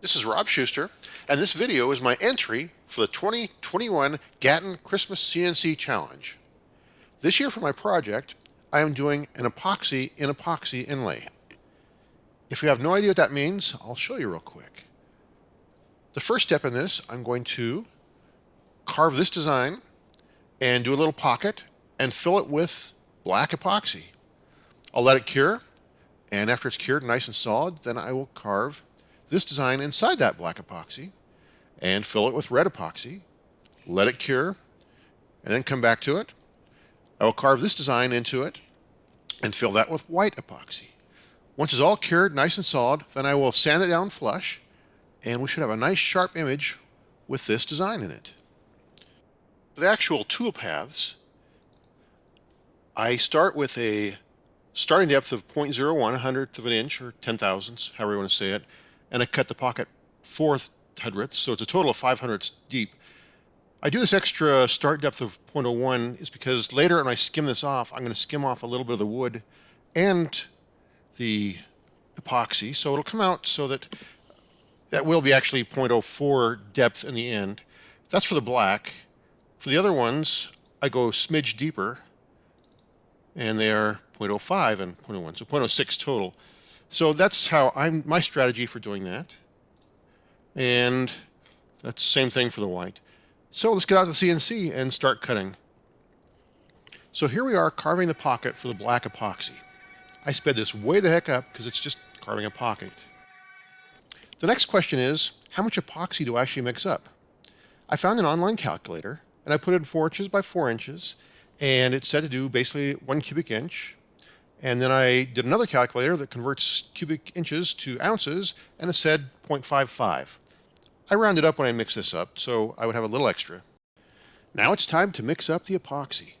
This is Rob Schuster, and this video is my entry for the 2021 Gatton Christmas CNC Challenge. This year for my project, I am doing an epoxy in epoxy inlay. If you have no idea what that means, I'll show you real quick. The first step in this, I'm going to carve this design and do a little pocket and fill it with black epoxy. I'll let it cure, and after it's cured nice and solid, then I will carve this design inside that black epoxy and fill it with red epoxy, let it cure, and then come back to it. I will carve this design into it and fill that with white epoxy. Once it's all cured, nice and solid, then I will sand it down flush, and we should have a nice sharp image with this design in it. For the actual tool paths, I start with a starting depth of 0.01, 100th of an inch, or 10 thousandths, however you want to say it, and I cut the pocket 4/100ths, so it's a total of 5/100ths deep. I do this extra start depth of 0.01 is because later when I skim this off, I'm going to skim off a little bit of the wood and the epoxy, so it'll come out so that will be actually 0.04 depth in the end. That's for the black. For the other ones, I go a smidge deeper, and they are 0.05 and 0.01, so 0.06 total. So that's how my strategy for doing that. And that's the same thing for the white. So let's get out the CNC and start cutting. So here we are carving the pocket for the black epoxy. I sped this way the heck up because it's just carving a pocket. The next question is, how much epoxy do I actually mix up? I found an online calculator and I put in 4 inches by 4 inches, and it said to do basically 1 cubic inch. And then I did another calculator that converts cubic inches to ounces, and it said 0.55. I rounded up when I mixed this up, so I would have a little extra. Now it's time to mix up the epoxy.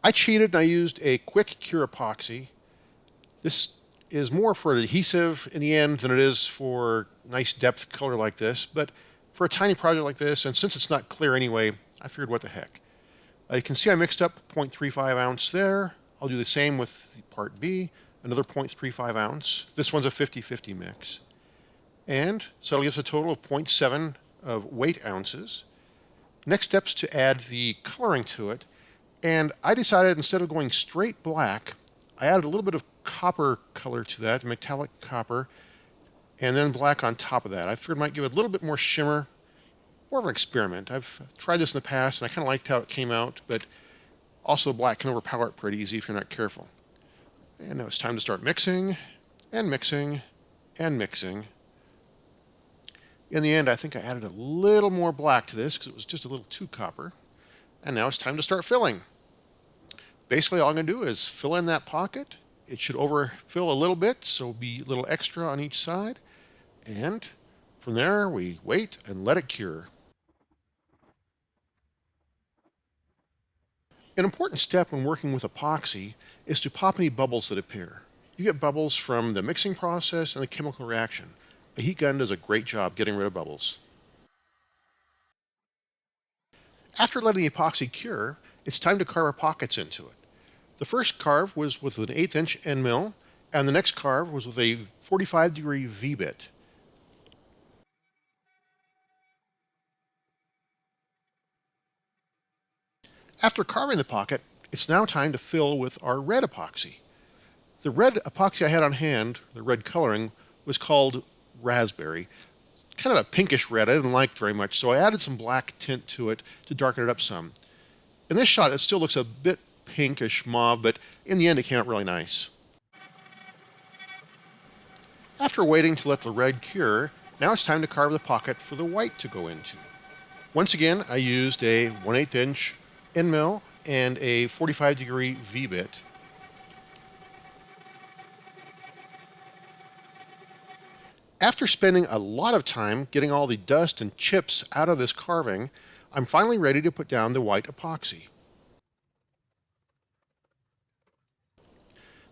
I cheated and I used a quick cure epoxy. This is more for adhesive in the end than it is for nice depth color like this, but for a tiny project like this, and since it's not clear anyway, I figured what the heck. You can see I mixed up 0.35 ounce there. I'll do the same with part B, another 0.35 ounce. This one's a 50-50 mix. And so it'll give us a total of 0.7 of weight ounces. Next step's to add the coloring to it. And I decided instead of going straight black, I added a little bit of copper color to that, metallic copper, and then black on top of that. I figured it might give it a little bit more shimmer, more of an experiment. I've tried this in the past and I kind of liked how it came out, but also the black can overpower it pretty easy if you're not careful. And now it's time to start mixing and mixing and mixing. In the end, I think I added a little more black to this because it was just a little too copper. And now it's time to start filling. Basically, all I'm going to do is fill in that pocket. It should overfill a little bit, so it'll be a little extra on each side. And from there, we wait and let it cure. An important step when working with epoxy is to pop any bubbles that appear. You get bubbles from the mixing process and the chemical reaction. A heat gun does a great job getting rid of bubbles. After letting the epoxy cure, it's time to carve our pockets into it. The first carve was with an 1/8 inch end mill, and the next carve was with a 45-degree V-bit. After carving the pocket, it's now time to fill with our red epoxy. The red epoxy I had on hand, the red coloring, was called raspberry. Kind of a pinkish red I didn't like very much, so I added some black tint to it to darken it up some. In this shot, it still looks a bit pinkish mauve, but in the end it came out really nice. After waiting to let the red cure, now it's time to carve the pocket for the white to go into. Once again, I used a 1/8 inch end mill and a 45-degree V-bit. After spending a lot of time getting all the dust and chips out of this carving, I'm finally ready to put down the white epoxy.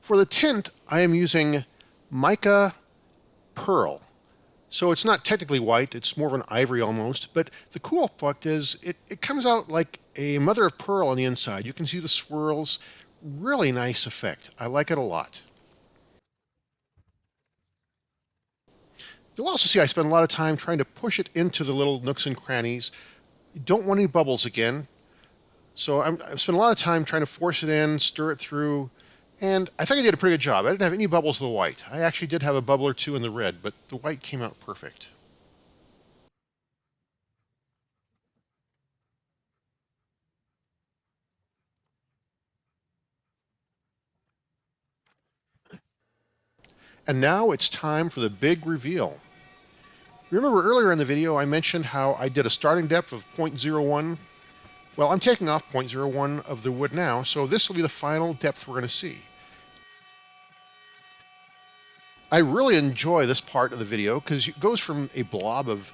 For the tint, I am using mica pearl. So it's not technically white, it's more of an ivory almost, but the cool fact is it comes out like a mother of pearl on the inside. You can see the swirls, really nice effect. I like it a lot. You'll also see I spend a lot of time trying to push it into the little nooks and crannies. You don't want any bubbles again. So I spent a lot of time trying to force it in, stir it through, and I think I did a pretty good job. I didn't have any bubbles in the white. I actually did have a bubble or two in the red, but the white came out perfect. And now it's time for the big reveal. Remember earlier in the video I mentioned how I did a starting depth of 0.01? Well, I'm taking off 0.01 of the wood now, so this will be the final depth we're going to see. I really enjoy this part of the video because it goes from a blob of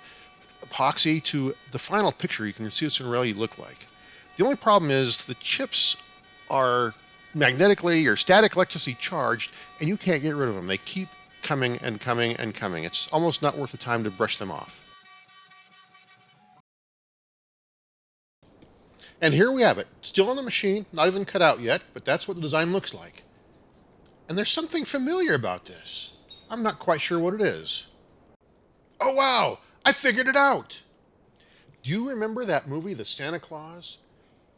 epoxy to the final picture. You can see what it's going to really look like. The only problem is the chips are magnetically or static electricity charged, and you can't get rid of them. They keep coming and coming and coming. It's almost not worth the time to brush them off. And here we have it, still on the machine, not even cut out yet, but that's what the design looks like. And there's something familiar about this. I'm not quite sure what it is. Oh wow, I figured it out! Do you remember that movie, The Santa Claus,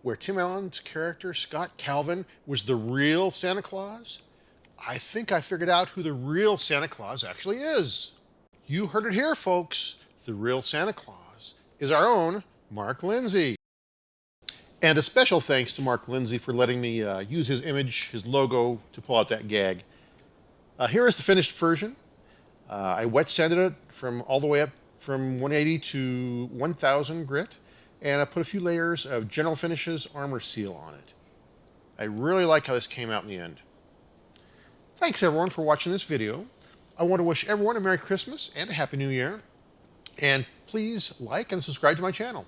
where Tim Allen's character, Scott Calvin, was the real Santa Claus? I think I figured out who the real Santa Claus actually is. You heard it here, folks. The real Santa Claus is our own Mark Lindsay. And a special thanks to Mark Lindsay for letting me use his image, his logo, to pull out that gag. Here is the finished version. I wet sanded it from all the way up from 180 to 1000 grit, and I put a few layers of General Finishes Armor Seal on it. I really like how this came out in the end. Thanks everyone for watching this video. I want to wish everyone a Merry Christmas and a Happy New Year. And please like and subscribe to my channel.